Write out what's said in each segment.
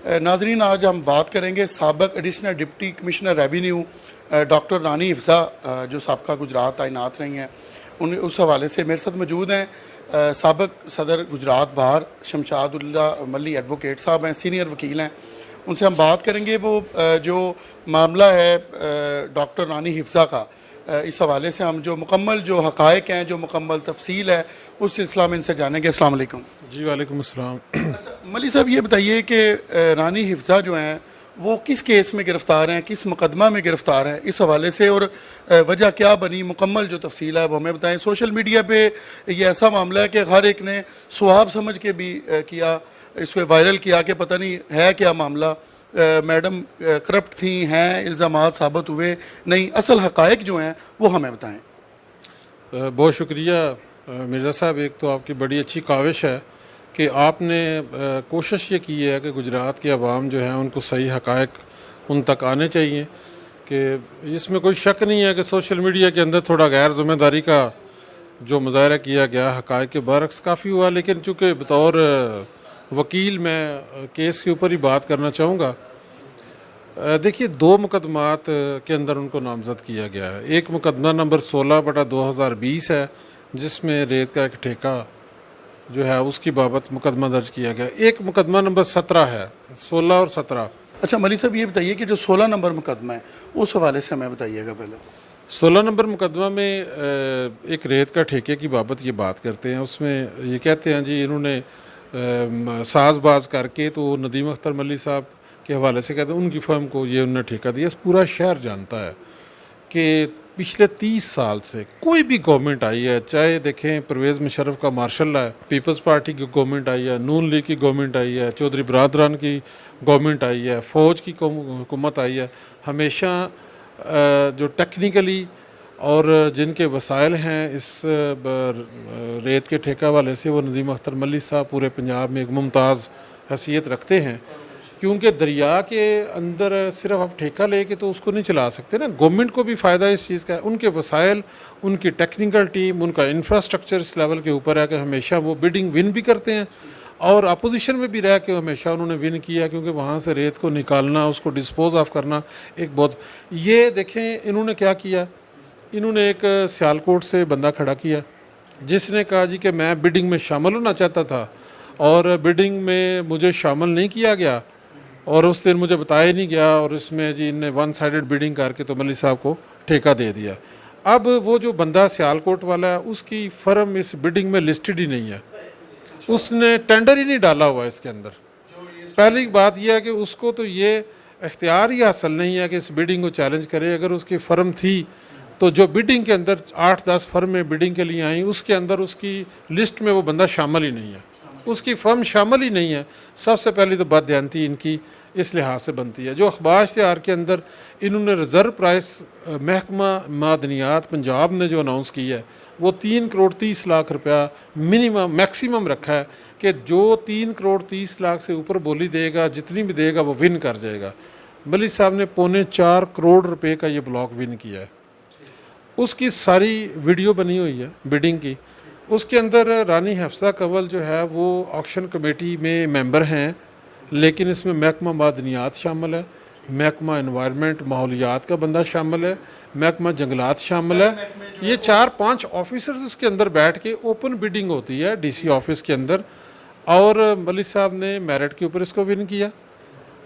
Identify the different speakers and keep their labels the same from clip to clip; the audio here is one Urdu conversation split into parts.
Speaker 1: ناظرین، آج ہم بات کریں گے سابق additional deputy commissioner revenue doctor Rani Hafsa جو سابقہ گجرات تعینات رہی ہیں، اس حوالے سے میرے ساتھ موجود ہیں سابق صدر گجرات بار شمشاد اللہ ملی ایڈوکیٹ صاحب ہیں، سینئر وکیل ہیں. ان سے ہم بات کریں گے وہ جو معاملہ ہے ڈاکٹر رانی حفصہ کا، اس حوالے سے ہم جو مکمل جو حقائق ہیں، جو مکمل تفصیل ہے، اس سلسلہ میں ان سے جانیں گے. السلام علیکم.
Speaker 2: جی وعلیکم السلام.
Speaker 1: ملی صاحب یہ بتائیے کہ رانی حفصہ جو ہیں وہ کس کیس میں گرفتار ہیں، کس مقدمہ میں گرفتار ہیں، اس حوالے سے اور وجہ کیا بنی، مکمل جو تفصیل ہے وہ ہمیں بتائیں. سوشل میڈیا پہ یہ ایسا معاملہ ہے کہ ہر ایک نے سواب سمجھ کے بھی کیا، اس کو وائرل کیا کہ پتہ نہیں ہے کیا معاملہ، میڈم کرپٹ تھیں، ہیں، الزامات ثابت ہوئے نہیں، اصل حقائق جو ہیں وہ ہمیں بتائیں.
Speaker 2: بہت شکریہ مرزا صاحب. ایک تو آپ کی بڑی اچھی کاوش ہے کہ آپ نے کوشش یہ کی ہے کہ گجرات کے عوام جو ہیں ان کو صحیح حقائق ان تک آنے چاہیے. کہ اس میں کوئی شک نہیں ہے کہ سوشل میڈیا کے اندر تھوڑا غیر ذمہ داری کا جو مظاہرہ کیا گیا حقائق کے برعکس کافی ہوا، لیکن چونکہ بطور وکیل میں کیس کے اوپر ہی بات کرنا چاہوں گا. دیکھیے، دو مقدمات کے اندر ان کو نامزد کیا گیا ہے. ایک مقدمہ نمبر 16/2020 ہے جس میں ریت کا ایک ٹھیکہ جو ہے اس کی بابت مقدمہ درج کیا گیا. ایک مقدمہ نمبر 17 ہے، 16 اور 17.
Speaker 1: اچھا ملی صاحب یہ بتائیے کہ جو 16 نمبر مقدمہ ہے اس حوالے سے ہمیں بتائیے گا. پہلے تو
Speaker 2: 16 نمبر مقدمہ میں ایک ریت کا ٹھیکے کی بابت یہ بات کرتے ہیں. اس میں یہ کہتے ہیں جی انہوں نے ساز باز کر کے، تو ندیم اختر ملی صاحب کے حوالے سے کہتے ہیں ان کی فرم کو یہ انہوں نے ٹھیکہ دیا. پورا شہر جانتا ہے کہ پچھلے 30 سال سے کوئی بھی گورنمنٹ آئی ہے، چاہے دیکھیں پرویز مشرف کا مارشل لا ہے، پیپلز پارٹی کی گورنمنٹ آئی ہے، نون لیگ کی گورنمنٹ آئی ہے، چودھری برادران کی گورنمنٹ آئی ہے، فوج کی حکومت آئی ہے، ہمیشہ جو ٹیکنیکلی اور جن کے وسائل ہیں اس ریت کے ٹھیکہ والے سے، وہ ندیم اختر ملی صاحب پورے پنجاب میں ایک ممتاز حیثیت رکھتے ہیں. کیونکہ دریا کے اندر صرف آپ ٹھیکہ لے کے تو اس کو نہیں چلا سکتے نا، گورنمنٹ کو بھی فائدہ اس چیز کا ہے. ان کے وسائل، ان کی ٹیکنیکل ٹیم، ان کا انفراسٹرکچر اس لیول کے اوپر ہے کہ ہمیشہ وہ بڈنگ ون بھی کرتے ہیں، اور اپوزیشن میں بھی رہ کے ہمیشہ انہوں نے ون کیا. کیونکہ وہاں سے ریت کو نکالنا، اس کو ڈسپوز آف کرنا ایک بہت، یہ دیکھیں انہوں نے کیا کیا. انہوں نے ایک سیالکوٹ سے بندہ کھڑا کیا جس نے کہا جی کہ میں بڈنگ میں شامل ہونا چاہتا تھا اور بڈنگ میں مجھے شامل نہیں کیا گیا، اور اس دن مجھے بتایا نہیں گیا، اور اس میں جی ان نے ون سائیڈڈ بڈنگ کر کے تو ملی صاحب کو ٹھیکہ دے دیا. اب وہ جو بندہ سیالکوٹ والا ہے اس کی فرم اس بڈنگ میں لسٹڈ ہی نہیں ہے، اس نے ٹینڈر ہی نہیں ڈالا ہوا اس کے اندر. پہلی بات یہ ہے کہ اس کو تو یہ اختیار ہی حاصل نہیں ہے کہ اس بڈنگ کو چیلنج کرے. اگر اس کی فرم تھی تو جو بڈنگ کے اندر 8-10 فرمیں بڈنگ کے لیے آئیں، اس کے اندر اس کی لسٹ میں وہ بندہ شامل ہی نہیں ہے، اس کی فرم شامل ہی نہیں ہے. سب سے پہلی تو بددیانتی ان کی اس لحاظ سے بنتی ہے. جو اخبار اشتہار کے اندر انہوں نے ریزرو پرائس محکمہ معدنیات پنجاب نے جو اناؤنس کی ہے وہ 3,30,00,000 روپیہ منیمم میکسیمم رکھا ہے کہ جو 3,30,00,000 سے اوپر بولی دے گا، جتنی بھی دے گا وہ ون کر جائے گا. ملی صاحب نے 4.25 کروڑ روپے کا یہ بلاک ون کیا ہے. اس کی ساری ویڈیو بنی ہوئی ہے بڈنگ کی. اس کے اندر رانی حفصہ کنول جو ہے وہ آکشن کمیٹی میں ممبر ہیں، لیکن اس میں محکمہ معدنیات شامل ہے، محکمہ انوائرمنٹ ماحولیات کا بندہ شامل ہے، محکمہ جنگلات شامل ہے. یہ 4-5 آفیسرز اس کے اندر بیٹھ کے اوپن بڈنگ ہوتی ہے ڈی سی آفس کے اندر، اور ملی صاحب نے میرٹ کے اوپر اس کو ون کیا،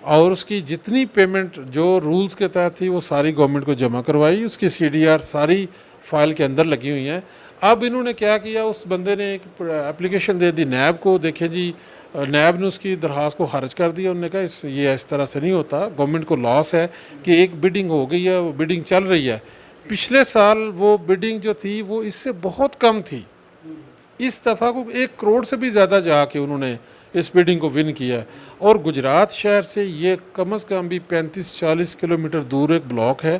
Speaker 2: اور اس کی جتنی پیمنٹ جو رولز کے تحت تھی وہ ساری گورنمنٹ کو جمع کروائی. اس کی CDR ساری فائل کے اندر لگی ہوئی ہیں. اب انہوں نے کیا کیا، اس بندے نے ایک اپلیکیشن دے دی نیب کو. دیکھیں جی نیب نے اس کی درخواست کو خارج کر دیا. انہوں نے کہا یہ اس طرح سے نہیں ہوتا، گورنمنٹ کو لاس ہے کہ ایک بڈنگ ہو گئی ہے، وہ بڈنگ چل رہی ہے. پچھلے سال وہ بڈنگ جو تھی وہ اس سے بہت کم تھی. اس دفعہ کو 1 کروڑ سے بھی زیادہ جا کے انہوں نے اس بڈنگ کو ون کیا ہے. اور گجرات شہر سے یہ کم از کم بھی 35-40 کلومیٹر دور ایک بلاک ہے.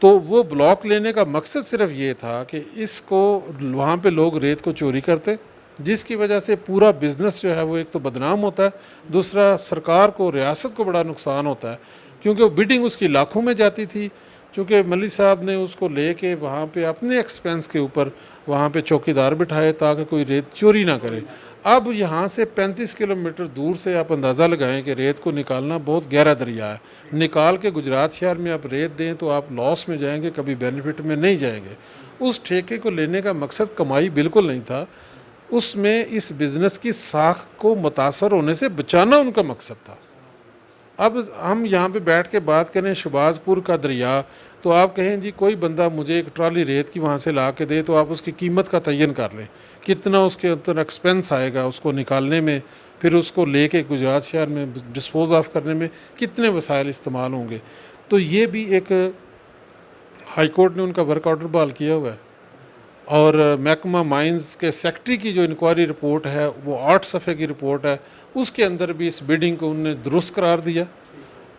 Speaker 2: تو وہ بلاک لینے کا مقصد صرف یہ تھا کہ اس کو وہاں پہ لوگ ریت کو چوری کرتے، جس کی وجہ سے پورا بزنس جو ہے وہ ایک تو بدنام ہوتا ہے، دوسرا سرکار کو، ریاست کو بڑا نقصان ہوتا ہے. کیونکہ وہ بڈنگ اس کی لاکھوں میں جاتی تھی. چونکہ ملی صاحب نے اس کو لے کے وہاں پہ اپنے ایکسپینس کے اوپر وہاں پہ چوکیدار بٹھائے تاکہ کوئی ریت چوری نہ کرے. اب یہاں سے 35 کلومیٹر دور سے آپ اندازہ لگائیں کہ ریت کو نکالنا بہت گہرا دریا ہے، نکال کے گجرات شہر میں آپ ریت دیں تو آپ لاس میں جائیں گے، کبھی بینیفٹ میں نہیں جائیں گے۔ اس ٹھیکے کو لینے کا مقصد کمائی بالکل نہیں تھا، اس میں اس بزنس کی ساکھ کو متاثر ہونے سے بچانا ان کا مقصد تھا۔ اب ہم یہاں پہ بیٹھ کے بات کریں شہباز پور کا دریا، تو آپ کہیں جی کوئی بندہ مجھے ایک ٹرالی ریت کی وہاں سے لا کے دے تو آپ اس کی قیمت کا تعین کر لیں، کتنا اس کے اندر ایکسپینس آئے گا اس کو نکالنے میں، پھر اس کو لے کے گجرات شہر میں ڈسپوز آف کرنے میں کتنے وسائل استعمال ہوں گے۔ تو یہ بھی ایک ہائی کورٹ نے ان کا ورک آرڈر بحال کیا ہوا ہے، اور محکمہ مائنز کے سیکٹری کی جو انکوائری رپورٹ ہے وہ 8 صفحے کی رپورٹ ہے، اس کے اندر بھی اس بیڈنگ کو انہوں نے درست قرار دیا۔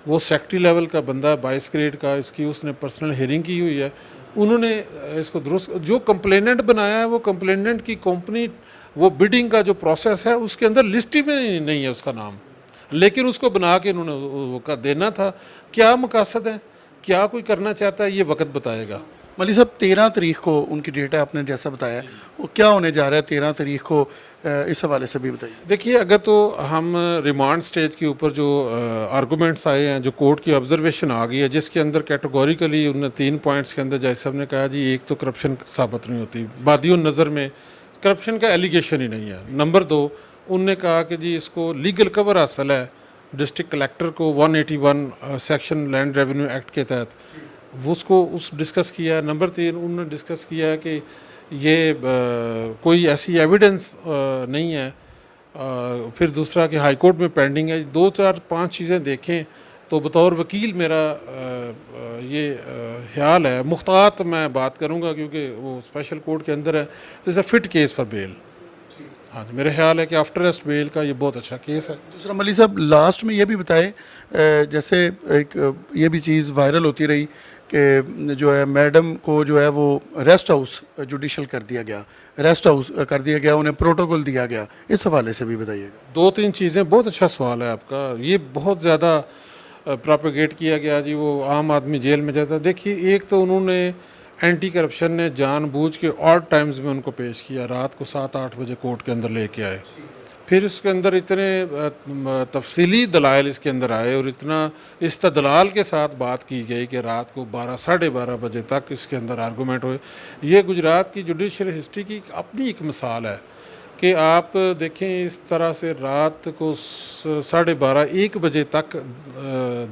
Speaker 2: وہ سیکٹری لیول کا بندہ 22 گریڈ کا، اس کی اس نے پرسنل ہیئرنگ کی ہوئی ہے، انہوں نے اس کو درست، جو کمپلیننٹ بنایا ہے وہ کمپلیننٹ کی کمپنی، وہ بیڈنگ کا جو پروسیس ہے اس کے اندر لسٹ ہی میں نہیں ہے اس کا نام، لیکن اس کو بنا کے انہوں نے وہ کا دینا تھا۔ کیا مقاصد ہے، کیا کوئی کرنا چاہتا ہے، یہ وقت بتائے گا۔
Speaker 1: ملی صاحب 13 تاریخ کو ان کی ڈیٹ ہے، آپ نے جیسا بتایا وہ کیا ہونے جا رہا ہے 13 تاریخ کو، اس حوالے سے بھی بتائیے۔
Speaker 2: دیکھیے، اگر تو ہم ریمانڈ سٹیج کے اوپر جو آرگومنٹس آئے ہیں، جو کورٹ کی آبزرویشن آ گئی ہے، جس کے اندر کیٹیگوریکلی انہوں نے 3 پوائنٹس کے اندر جج صاحب نے کہا جی ایک تو کرپشن ثابت نہیں ہوتی، بادی النظر میں کرپشن کا ایلیگیشن ہی نہیں ہے۔ نمبر 2، انہوں نے کہا کہ جی اس کو لیگل کور حاصل ہے ڈسٹرکٹ کلیکٹر کو 181 سیکشن لینڈ ریونیو ایکٹ کے تحت، وہ اس کو ڈسکس کیا ہے۔ نمبر 3، انہوں نے ڈسکس کیا ہے کہ یہ کوئی ایسی ایویڈنس نہیں ہے۔ پھر دوسرا کہ ہائی کورٹ میں پینڈنگ ہے۔ 2 4 5 چیزیں دیکھیں تو بطور وکیل میرا یہ خیال ہے، محتاط میں بات کروں گا کیونکہ وہ اسپیشل کورٹ کے اندر ہے، جیسے فٹ کیس فار بیل۔ ہاں جی، میرا خیال ہے کہ آفٹر ریسٹ بیل کا یہ بہت اچھا کیس ہے۔
Speaker 1: دوسرا ملی صاحب لاسٹ میں یہ بھی بتائیں، جیسے ایک یہ بھی چیز وائرل ہوتی رہی کہ جو ہے میڈم کو جو ہے وہ ریسٹ ہاؤس جوڈیشل کر دیا گیا، ریسٹ ہاؤس کر دیا گیا، انہیں پروٹوکول دیا گیا، اس حوالے سے بھی بتائیے گا۔
Speaker 2: 2 3 چیزیں، بہت اچھا سوال ہے آپ کا۔ یہ بہت زیادہ پراپیگیٹ کیا گیا جی وہ عام آدمی جیل میں جاتا ہے۔ دیکھیے، ایک تو انہوں نے اینٹی کرپشن نے جان بوجھ کے آڈ ٹائمز میں ان کو پیش کیا، رات کو 7 8 بجے کورٹ کے اندر لے کے آئے، پھر اس کے اندر اتنے تفصیلی دلائل اس کے اندر آئے اور اتنا استدلال کے ساتھ بات کی گئی کہ رات کو 12 ساڑھے 12 بجے تک اس کے اندر آرگومنٹ ہوئے۔ یہ گجرات کی جوڈیشل ہسٹری کی اپنی ایک مثال ہے کہ آپ دیکھیں اس طرح سے رات کو 12:30 1 بجے تک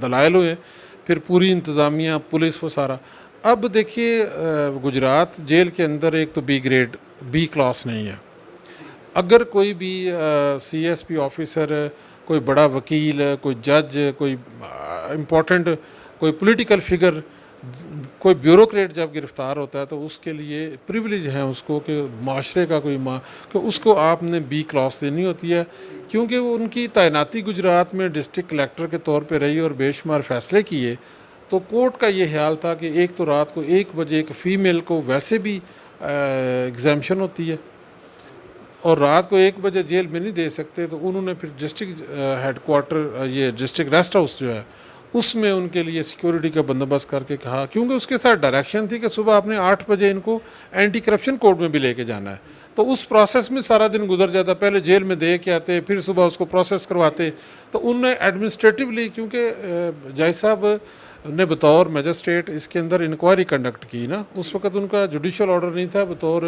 Speaker 2: دلائل ہوئے، پھر پوری انتظامیہ پولیس وہ سارا۔ اب دیکھیے گجرات جیل کے اندر ایک تو بی گریڈ بی کلاس نہیں ہے، اگر کوئی بھی سی ایس پی آفیسر، کوئی بڑا وکیل، کوئی جج، کوئی امپورٹنٹ کوئی پولیٹیکل فگر، کوئی بیوروکریٹ جب گرفتار ہوتا ہے تو اس کے لیے پریویلیج ہیں اس کو کہ معاشرے کا کوئی کہ اس کو آپ نے بی کلاس دینی ہوتی ہے، کیونکہ وہ ان کی تعیناتی گجرات میں ڈسٹرکٹ کلیکٹر کے طور پہ رہی اور بے شمار فیصلے کیے۔ تو کورٹ کا یہ خیال تھا کہ ایک تو رات کو 1 بجے ایک فیمیل کو ویسے بھی ایگزیمشن ہوتی ہے اور رات کو 1 بجے جیل میں نہیں دے سکتے، تو انہوں نے پھر ڈسٹرکٹ ہیڈ کوارٹر یہ ڈسٹرکٹ ریسٹ ہاؤس جو ہے اس میں ان کے لیے سیکیورٹی کا بندوبست کر کے کہا، کیونکہ اس کے ساتھ ڈائریکشن تھی کہ صبح آپ نے 8 بجے ان کو اینٹی کرپشن کورٹ میں بھی لے کے جانا ہے۔ تو اس پروسیس میں سارا دن گزر جاتا، پہلے جیل میں دے کے آتے، پھر صبح اس کو پروسیس کرواتے۔ تو ان نے ایڈمنسٹریٹولی، کیونکہ جج صاحب نے بطور میجسٹریٹ اس کے اندر انکوائری کنڈکٹ کی نا، اس وقت ان کا جوڈیشل آرڈر نہیں تھا، بطور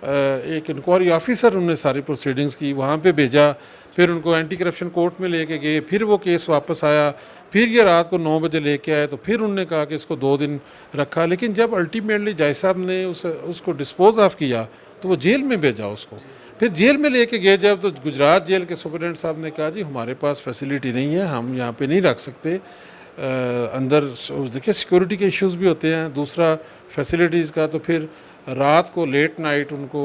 Speaker 2: ایک انکوائری آفیسر انہوں نے ساری پروسیڈنگز کی، وہاں پہ بھیجا، پھر ان کو اینٹی کرپشن کورٹ میں لے کے گئے، پھر وہ کیس واپس آیا، پھر یہ رات کو 9 بجے لے کے آئے، تو پھر انہوں نے کہا کہ اس کو 2 دن رکھا۔ لیکن جب الٹیمیٹلی جج صاحب نے اس کو ڈسپوز آف کیا تو وہ جیل میں بھیجا اس کو، پھر جیل میں لے کے گئے جب، تو گجرات جیل کے سپرنٹینڈنٹ صاحب نے کہا جی ہمارے پاس فیسیلیٹی نہیں ہے، ہم یہاں پہ نہیں رکھ سکتے، اندر دیکھیں سیکورٹی کے ایشوز بھی ہوتے ہیں، دوسرا فیسیلیٹیز کا۔ تو پھر رات کو لیٹ نائٹ ان کو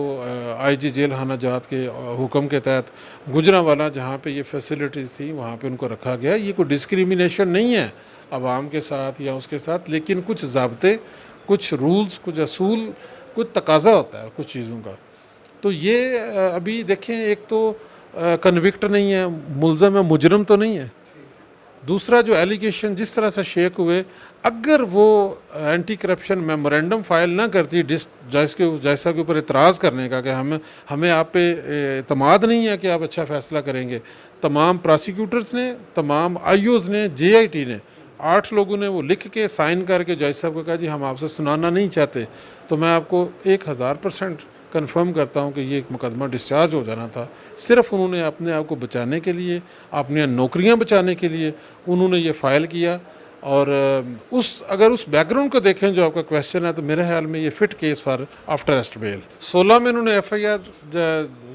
Speaker 2: آئی جی جیل خانہ جات کے حکم کے تحت گجرانوالہ جہاں پہ یہ فیسیلیٹیز تھیں وہاں پہ ان کو رکھا گیا۔ یہ کوئی ڈسکریمنیشن نہیں ہے عوام کے ساتھ یا اس کے ساتھ، لیکن کچھ ضابطے، کچھ رولز، کچھ اصول، کچھ تقاضا ہوتا ہے کچھ چیزوں کا۔ تو یہ ابھی دیکھیں، ایک تو کنوکٹ نہیں ہے، ملزم ہے، مجرم تو نہیں ہے، دوسرا جو ایلیگیشن جس طرح سے شیک ہوئے، اگر وہ اینٹی کرپشن میمورینڈم فائل نہ کرتی جائزہ کے اوپر اعتراض کرنے کا کہ ہمیں آپ پہ اعتماد نہیں ہے کہ آپ اچھا فیصلہ کریں گے، تمام پراسیکیوٹرز نے، تمام آئی اوز نے، جے آئی ٹی نے، 8 لوگوں نے وہ لکھ کے سائن کر کے جج صاحب کو کہا جی ہم آپ سے سنانا نہیں چاہتے، تو میں آپ کو 1000% کنفرم کرتا ہوں کہ یہ ایک مقدمہ ڈسچارج ہو جانا تھا۔ صرف انہوں نے اپنے آپ کو بچانے کے لیے، اپنی نوکریاں بچانے کے لیے انہوں نے یہ فائل کیا۔ اور اگر اس بیک گراؤنڈ کو دیکھیں جو آپ کا کویشچن ہے، تو میرے خیال میں یہ fit case for after arrest bail. 16 میں انہوں نے ایف آئی آر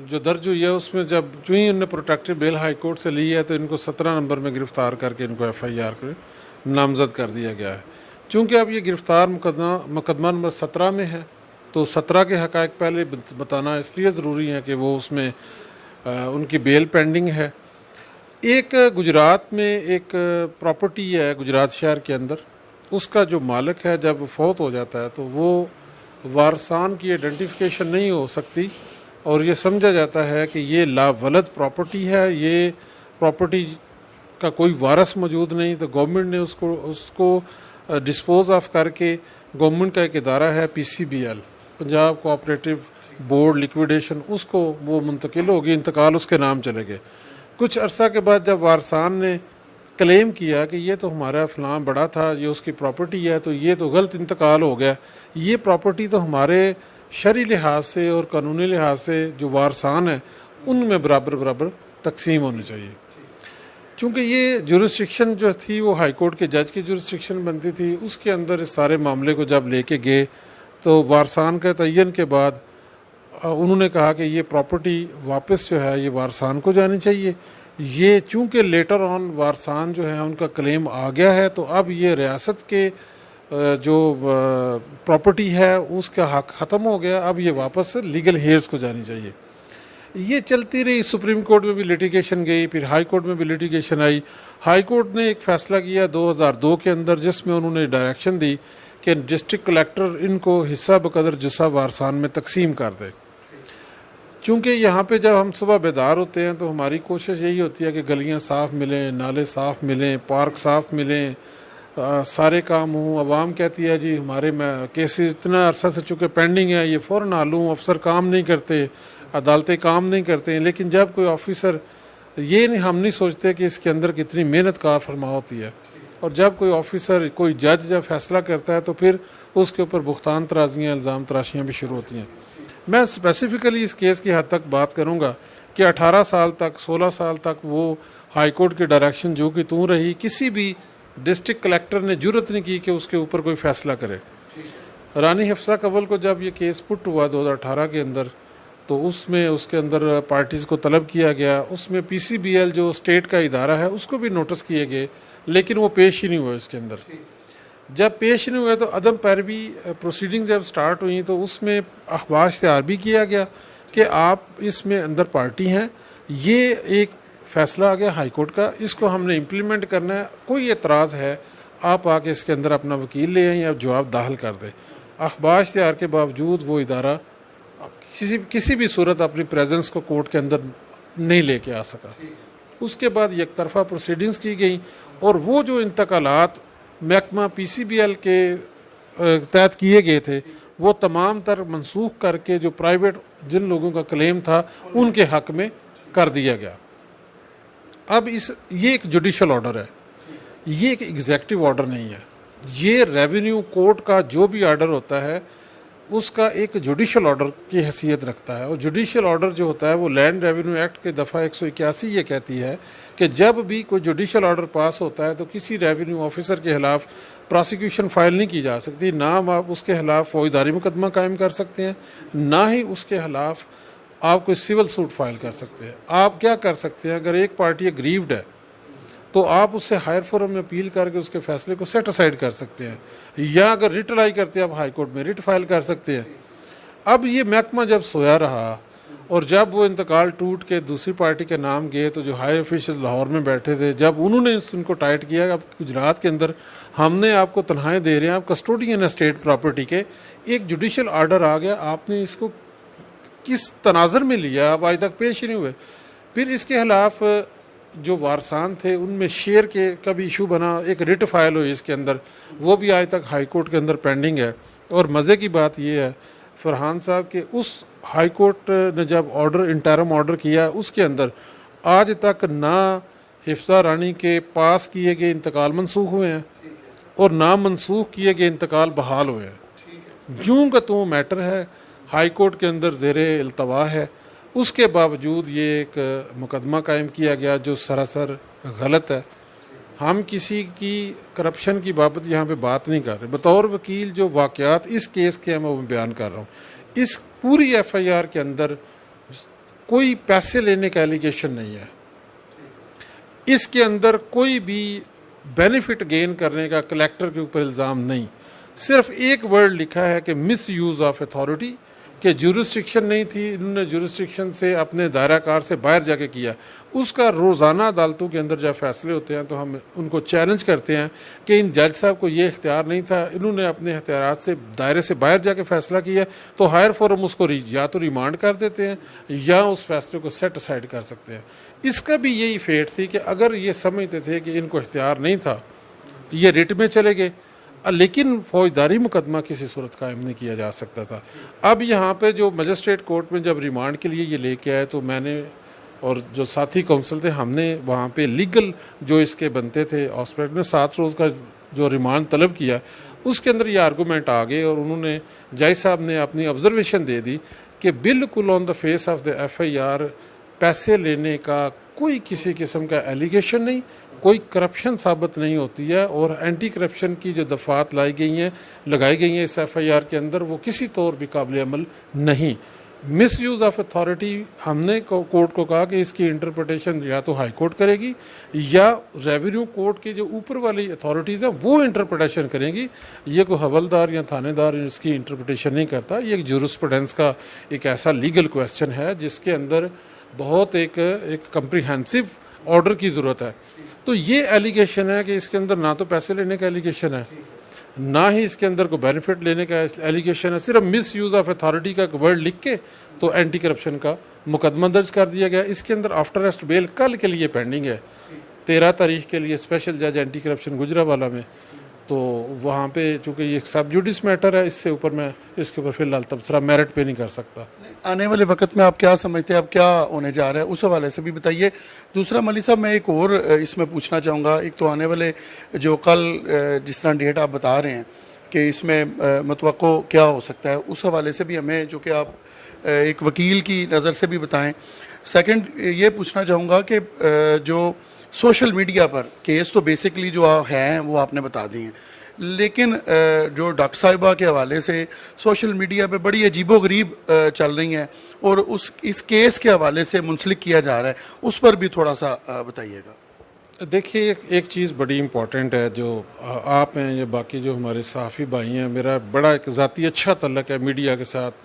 Speaker 2: جو درج ہوئی ہے، اس میں جب چونکہ انہوں نے پروٹیکٹیو بیل ہائی کورٹ سے لی ہے، تو ان کو 17 نمبر میں گرفتار کر کے ان کو ایف آئی آر نامزد کر دیا گیا ہے۔ چونکہ اب یہ گرفتار مقدمہ نمبر 17 میں ہے، تو 17 کے حقائق پہلے بتانا اس لیے ضروری ہے کہ وہ اس میں ان کی بیل پینڈنگ ہے۔ ایک گجرات میں ایک پراپرٹی ہے گجرات شہر کے اندر، اس کا جو مالک ہے جب فوت ہو جاتا ہے تو وہ وارثان کی آئیڈینٹیفیکیشن نہیں ہو سکتی، اور یہ سمجھا جاتا ہے کہ یہ لا ولد پراپرٹی ہے، یہ پراپرٹی کا کوئی وارث موجود نہیں، تو گورنمنٹ نے اس کو ڈسپوز آف کر کے، گورنمنٹ کا ایک ادارہ ہے PCBL، پنجاب کوآپریٹو بورڈ لیکویڈیشن، اس کو وہ منتقل ہوگی، انتقال اس کے نام چلے گئے۔ کچھ عرصہ کے بعد جب وارثان نے کلیم کیا کہ یہ تو ہمارا فلاں بڑا تھا، یہ اس کی پراپرٹی ہے، تو یہ تو غلط انتقال ہو گیا، یہ پراپرٹی تو ہمارے شرعی لحاظ سے اور قانونی لحاظ سے جو وارثان ہیں ان میں برابر تقسیم ہونی چاہیے۔ چونکہ یہ جورسڈکشن جو تھی وہ ہائی کورٹ کے جج کی جورسڈکشن بنتی تھی، اس کے اندر اس سارے معاملے کو جب لے کے گئے تو وارثان کے تعین کے بعد انہوں نے کہا کہ یہ پراپرٹی واپس جو ہے یہ وارثان کو جانی چاہیے۔ یہ چونکہ لیٹر آن وارثان جو ہے ان کا کلیم آ گیا ہے، تو اب یہ ریاست کے جو پراپرٹی ہے اس کا حق ختم ہو گیا، اب یہ واپس لیگل ہیئرز کو جانی چاہیے۔ یہ چلتی رہی، سپریم کورٹ میں بھی لیٹیگیشن گئی، پھر ہائی کورٹ میں بھی لیٹیگیشن آئی۔ ہائی کورٹ نے ایک فیصلہ کیا 2002 کے اندر، جس میں انہوں نے ڈائریکشن دی کہ ڈسٹرکٹ کلیکٹر ان کو حصہ بقدر جسہ وارثان میں تقسیم کر دے۔ چونکہ یہاں پہ جب ہم صبح بیدار ہوتے ہیں تو ہماری کوشش یہی ہوتی ہے کہ گلیاں صاف ملیں، نالے صاف ملیں، پارک صاف ملیں، سارے کام ہوں۔ عوام کہتی ہے جی ہمارے کیسز اتنا عرصہ سے چونکہ پینڈنگ ہے، یہ فوراً حل ہوں، افسر کام نہیں کرتے، عدالتیں کام نہیں کرتے ہیں۔ لیکن جب کوئی آفیسر، ہم نہیں سوچتے کہ اس کے اندر کتنی محنت کار فرما ہوتی ہے، اور جب کوئی آفیسر، کوئی جج جب فیصلہ کرتا ہے تو پھر اس کے اوپر بہتان ترازیاں، الزام تراشیاں بھی شروع ہوتی ہیں۔ میں اسپیسیفکلی اس کیس کی حد تک بات کروں گا کہ 18 سال تک، 16 سال تک وہ ہائی کورٹ کی ڈائریکشن جو کہ توں رہی، کسی بھی ڈسٹرکٹ کلیکٹر نے جرت نہیں کی کہ اس کے اوپر کوئی فیصلہ کرے۔ رانی حفصہ کنول کو جب یہ کیس پٹ ہوا 2018 کے اندر، تو اس کے اندر پارٹیز کو طلب کیا گیا، اس میں PCBL جو اسٹیٹ کا ادارہ ہے اس کو بھی نوٹس کیے گئے، لیکن وہ پیش ہی نہیں ہوئے اس کے اندر۔ جب پیش نہیں ہوئے تو عدم پیروی پروسیڈنگ جب سٹارٹ ہوئیں تو اس میں اخبار اشتہار بھی کیا گیا کہ آپ اس میں اندر پارٹی ہیں، یہ ایک فیصلہ آ گیا ہائی کورٹ کا، اس کو ہم نے امپلیمنٹ کرنا ہے، کوئی اعتراض ہے آپ آ کے اس کے اندر اپنا وکیل لے آئیں یا جواب داخل کر دیں۔ اخبار اشتہار کے باوجود وہ ادارہ کسی بھی صورت اپنی پریزنس کو کورٹ کے اندر نہیں لے کے آ سکا۔ اس کے بعد یک طرفہ پروسیڈنگز کی گئیں، اور وہ جو انتقالات محکمہ PCBL کے تحت کیے گئے تھے وہ تمام تر منسوخ کر کے جو پرائیویٹ جن لوگوں کا کلیم تھا ان کے حق میں کر دیا گیا۔ اب یہ ایک جوڈیشل آرڈر ہے، یہ ایک ایگزیکٹو آرڈر نہیں ہے۔ یہ ریونیو کورٹ کا جو بھی آرڈر ہوتا ہے اس کا ایک جوڈیشل آرڈر کی حیثیت رکھتا ہے، اور جوڈیشل آرڈر جو ہوتا ہے وہ لینڈ ریونیو ایکٹ کے دفعہ 181 یہ کہتی ہے کہ جب بھی کوئی جوڈیشل آرڈر پاس ہوتا ہے تو کسی ریونیو آفیسر کے خلاف پراسیکیوشن فائل نہیں کی جا سکتی، نہ آپ اس کے خلاف فوجداری مقدمہ قائم کر سکتے ہیں، نہ ہی اس کے خلاف آپ کوئی سول سوٹ فائل کر سکتے ہیں۔ آپ کیا کر سکتے ہیں، اگر ایک پارٹی اگریوڈ ہے تو آپ اس سے ہائر فورم میں اپیل کر کے اس کے فیصلے کو سیٹ اسائڈ کر سکتے ہیں، یا اگر ریٹ الائی کرتے ہیں آپ ہائی کورٹ میں ریٹ فائل کر سکتے ہیں۔ اب یہ محکمہ جب سویا رہا اور جب وہ انتقال ٹوٹ کے دوسری پارٹی کے نام گئے تو جو ہائی آفیشل لاہور میں بیٹھے تھے، جب انہوں نے ان کو ٹائٹ کیا، اب گجرات کے اندر ہم نے آپ کو تنخواہیں دے رہے ہیں، آپ کسٹوڈین ہیں اسٹیٹ پراپرٹی کے، ایک جوڈیشل آرڈر آ گیا، آپ نے اس کو کس تناظر میں لیا، آپ آج تک پیش ہی نہیں ہوئے۔ پھر اس کے خلاف جو وارثان تھے ان میں شیئر کے کا بھی ایشو بنا, ایک رٹ فائل ہوئی اس کے اندر, وہ بھی آج تک ہائی کورٹ کے اندر پینڈنگ ہے. اور مزے کی بات یہ ہے فرحان صاحب کہ اس ہائی کورٹ نے جب انٹرم آرڈر کیا اس کے اندر آج تک نہ حفصہ رانی کے پاس کیے گئے انتقال منسوخ ہوئے ہیں اور نہ منسوخ کیے گئے انتقال بحال ہوئے ہیں. جوں کا توں میٹر ہے, ہائی کورٹ کے اندر زیر التوا ہے, اس کے باوجود یہ ایک مقدمہ قائم کیا گیا جو سراسر غلط ہے. ہم کسی کی کرپشن کی بابت یہاں پہ بات نہیں کر رہے. بطور وکیل جو واقعات اس کیس کے میں بیان کر رہا ہوں, اس پوری ایف آئی آر کے اندر کوئی پیسے لینے کا ایلیگیشن نہیں ہے, اس کے اندر کوئی بھی بینیفٹ گین کرنے کا کلیکٹر کے اوپر الزام نہیں. صرف ایک ورڈ لکھا ہے کہ مس یوز آف اتھارٹی, کہ جورسڈکشن نہیں تھی, انہوں نے جورسڈکشن سے اپنے دائرہ کار سے باہر جا کے کیا. اس کا روزانہ عدالتوں کے اندر جب فیصلے ہوتے ہیں تو ہم ان کو چیلنج کرتے ہیں کہ ان جج صاحب کو یہ اختیار نہیں تھا, انہوں نے اپنے اختیارات سے دائرے سے باہر جا کے فیصلہ کیا, تو ہائر فورم اس کو یا تو ریمانڈ کر دیتے ہیں یا اس فیصلے کو سیٹ اسائڈ کر سکتے ہیں. اس کا بھی یہی فیٹ تھی کہ اگر یہ سمجھتے تھے کہ ان کو اختیار نہیں تھا یہ ریٹ میں چلے گئے, لیکن فوجداری مقدمہ کسی صورت قائم نہیں کیا جا سکتا تھا. اب یہاں پہ جو مجسٹریٹ کورٹ میں جب ریمانڈ کے لیے یہ لے کے آئے تو میں نے اور جو ساتھی کونسل تھے ہم نے وہاں پہ لیگل جو اس کے بنتے تھے ہاسپٹل میں 7 روز کا جو ریمانڈ طلب کیا, اس کے اندر یہ آرگومنٹ آ گئے اور انہوں نے جج صاحب نے اپنی آبزرویشن دے دی کہ بالکل on the face of the F I R پیسے لینے کا کوئی کسی قسم کا ایلیگیشن نہیں, کوئی کرپشن ثابت نہیں ہوتی ہے, اور اینٹی کرپشن کی جو دفعات لگائی گئی ہیں اس ایف آئی آر کے اندر وہ کسی طور بھی قابل عمل نہیں. مس یوز آف اتھارٹی ہم نے کورٹ کو کہا کہ اس کی انٹرپریٹیشن یا تو ہائی کورٹ کرے گی یا ریونیو کورٹ کی جو اوپر والی اتھارٹیز ہیں وہ انٹرپریٹیشن کریں گی. یہ کوئی حوالدار یا تھانے دار اس کی انٹرپریٹیشن نہیں کرتا. یہ ایک جورسپروڈنس کا ایک ایسا لیگل کویسچن ہے جس کے اندر بہت ایک کمپریہنسو آرڈر کی ضرورت ہے. تو یہ ایلیگیشن ہے کہ اس کے اندر نہ تو پیسے لینے کا ایلیگیشن ہے, نہ ہی اس کے اندر کوئی بینیفٹ لینے کا ایلیگیشن ہے. صرف مس یوز آف اتھارٹی کا ورڈ لکھ کے تو اینٹی کرپشن کا مقدمہ درج کر دیا گیا. اس کے اندر آفٹر ارسٹ بیل کل کے لیے پینڈنگ ہے, 13 تاریخ کے لیے اسپیشل جج اینٹی کرپشن گجرانوالہ میں. تو وہاں پہ چونکہ یہ سب جوڈس میٹر ہے, اس سے اوپر میں اس کے اوپر فی الحال تبصرہ میرٹ پہ نہیں کر سکتا.
Speaker 1: آنے والے وقت میں آپ کیا سمجھتے ہیں, اب کیا ہونے جا رہا ہے, اس حوالے سے بھی بتائیے. دوسرا ملی صاحب میں ایک اور اس میں پوچھنا چاہوں گا, ایک تو آنے والے جو کل جس طرح ڈیٹ آپ بتا رہے ہیں کہ اس میں متوقع کیا ہو سکتا ہے, اس حوالے سے بھی ہمیں جو کہ آپ ایک وکیل کی نظر سے بھی بتائیں. سیکنڈ یہ پوچھنا چاہوں گا کہ جو سوشل میڈیا پر کیس تو بیسکلی جو ہیں وہ آپ نے بتا دی ہیں, لیکن جو ڈاکٹر صاحبہ کے حوالے سے سوشل میڈیا پہ بڑی عجیب و غریب چل رہی ہیں اور اس کیس کے حوالے سے منسلک کیا جا رہا ہے, اس پر بھی تھوڑا سا بتائیے گا.
Speaker 2: دیکھیے ایک چیز بڑی امپورٹنٹ ہے, جو آپ ہیں یا باقی جو ہمارے صحافی بھائی ہیں, میرا بڑا ایک ذاتی اچھا تعلق ہے میڈیا کے ساتھ.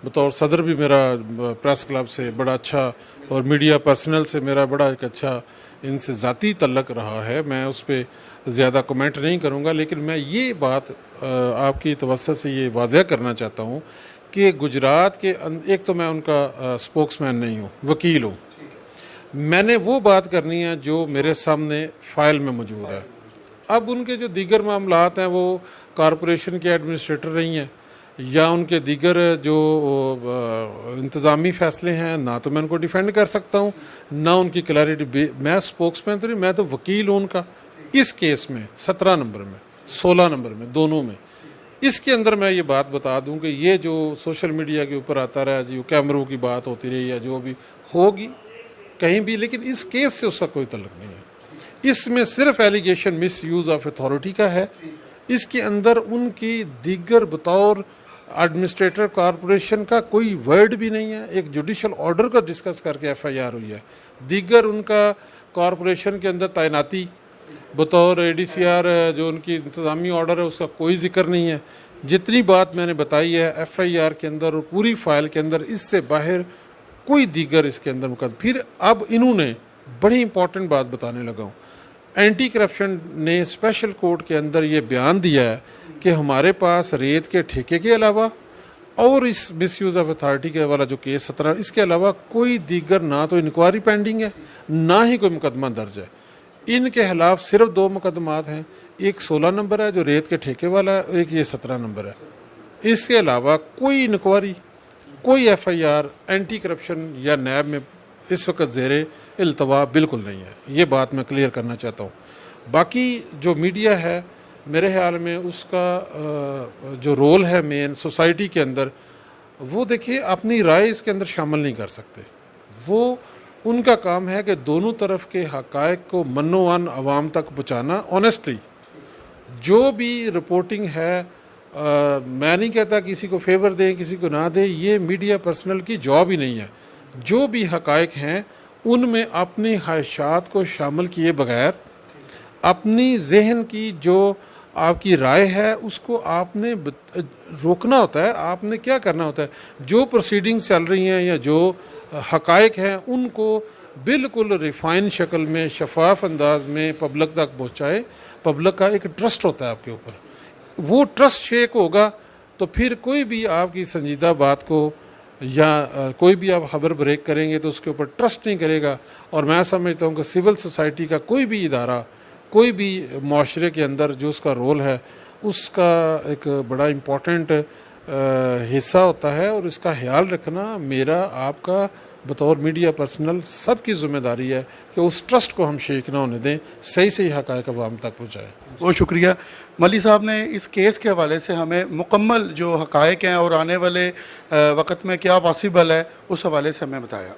Speaker 2: بطور صدر بھی میرا پریس کلب سے بڑا اچھا, اور میڈیا پرسنل سے میرا بڑا ایک اچھا ان سے ذاتی تعلق رہا ہے. میں اس پہ زیادہ کمنٹ نہیں کروں گا, لیکن میں یہ بات آپ کی توسط سے یہ واضح کرنا چاہتا ہوں کہ گجرات کے ایک تو میں ان کا اسپوکس مین نہیں ہوں, وکیل ہوں. میں نے وہ بات کرنی ہے جو میرے سامنے فائل میں موجود ہے. اب ان کے جو دیگر معاملات ہیں وہ کارپوریشن کے ایڈمنسٹریٹر رہی ہیں یا ان کے دیگر جو انتظامی فیصلے ہیں, نہ تو میں ان کو ڈیفینڈ کر سکتا ہوں نہ ان کی کلیئرٹی. میں اسپوکس مین تو نہیں, میں تو وکیل ہوں ان کا. اس کیس میں 17 نمبر میں 16 نمبر میں دونوں میں اس کے اندر میں یہ بات بتا دوں کہ یہ جو سوشل میڈیا کے اوپر آتا رہا جی, وہ کیمروں کی بات ہوتی رہی یا جو بھی ہوگی کہیں بھی, لیکن اس کیس سے اس کا کوئی تعلق نہیں ہے. اس میں صرف allegation miss use of authority کا ہے. اس کے اندر ان کی دیگر بطور ایڈمنسٹریٹر کارپوریشن کا کوئی ورڈ بھی نہیں ہے. ایک جوڈیشل آرڈر کا ڈسکس کر کے ایف آئی آر ہوئی ہے. دیگر ان کا کارپوریشن کے اندر تعیناتی بطور اے ڈی سی آر جو ان کی انتظامی آرڈر ہے اس کا کوئی ذکر نہیں ہے. جتنی بات میں نے بتائی ہے ایف آئی آر کے اندر اور پوری فائل کے اندر, اس سے باہر کوئی دیگر اس کے اندر مقدمہ. پھر اب انہوں نے بڑی امپورٹنٹ بات بتانے لگا ہوں, اینٹی کرپشن نے اسپیشل کورٹ کے اندر یہ بیان دیا ہے کہ ہمارے پاس ریت کے ٹھیکے کے علاوہ اور اس مس یوز آف اتھارٹی کے والا جو کیس 17، اس کے علاوہ کوئی دیگر نہ تو انکوائری پینڈنگ ہے نہ ہی کوئی مقدمہ درج ہے. ان کے خلاف صرف 2 مقدمات ہیں، ایک 16 نمبر ہے جو ریت کے ٹھیکے والا ہے، ایک یہ 17 نمبر ہے. اس کے علاوہ کوئی انکوائری، کوئی F I R anti corruption یا نیب میں اس وقت زیر التوا بالکل نہیں ہے. یہ بات میں کلیئر کرنا چاہتا ہوں. باقی جو میڈیا ہے میرے خیال میں اس کا جو رول ہے مین سوسائٹی کے اندر، وہ دیکھیے اپنی رائے اس کے اندر شامل نہیں کر سکتے. وہ ان کا کام ہے کہ دونوں طرف کے حقائق کو منوان عوام تک پہنچانا آنیسٹلی. جو بھی رپورٹنگ ہے میں نہیں کہتا کسی کو فیور دیں کسی کو نہ دیں، یہ میڈیا پرسنل کی جاب ہی نہیں ہے. جو بھی حقائق ہیں ان میں اپنی خواہشات کو شامل کیے بغیر اپنی ذہن کی جو آپ کی رائے ہے اس کو آپ نے روکنا ہوتا ہے. آپ نے کیا کرنا ہوتا ہے، جو پروسیڈنگ چل رہی ہیں یا جو حقائق ہیں ان کو بالکل ریفائن شکل میں شفاف انداز میں پبلک تک پہنچائے. پبلک کا ایک ٹرسٹ ہوتا ہے آپ کے اوپر، وہ ٹرسٹ شیک ہوگا تو پھر کوئی بھی آپ کی سنجیدہ بات کو یا کوئی بھی آپ خبر بریک کریں گے تو اس کے اوپر ٹرسٹ نہیں کرے گا. اور میں سمجھتا ہوں کہ سول سوسائٹی کا کوئی بھی ادارہ، کوئی بھی معاشرے کے اندر جو اس کا رول ہے اس کا ایک بڑا امپورٹنٹ حصہ ہوتا ہے، اور اس کا خیال رکھنا میرا آپ کا بطور میڈیا پرسنل سب کی ذمہ داری ہے کہ اس ٹرسٹ کو ہم شیک نہ ہونے دیں، صحیح حقائق عوام تک پہنچائیں.
Speaker 1: بہت شکریہ. ملی صاحب نے اس کیس کے حوالے سے ہمیں مکمل جو حقائق ہیں اور آنے والے وقت میں کیا پاسبل ہے اس حوالے سے ہمیں بتایا.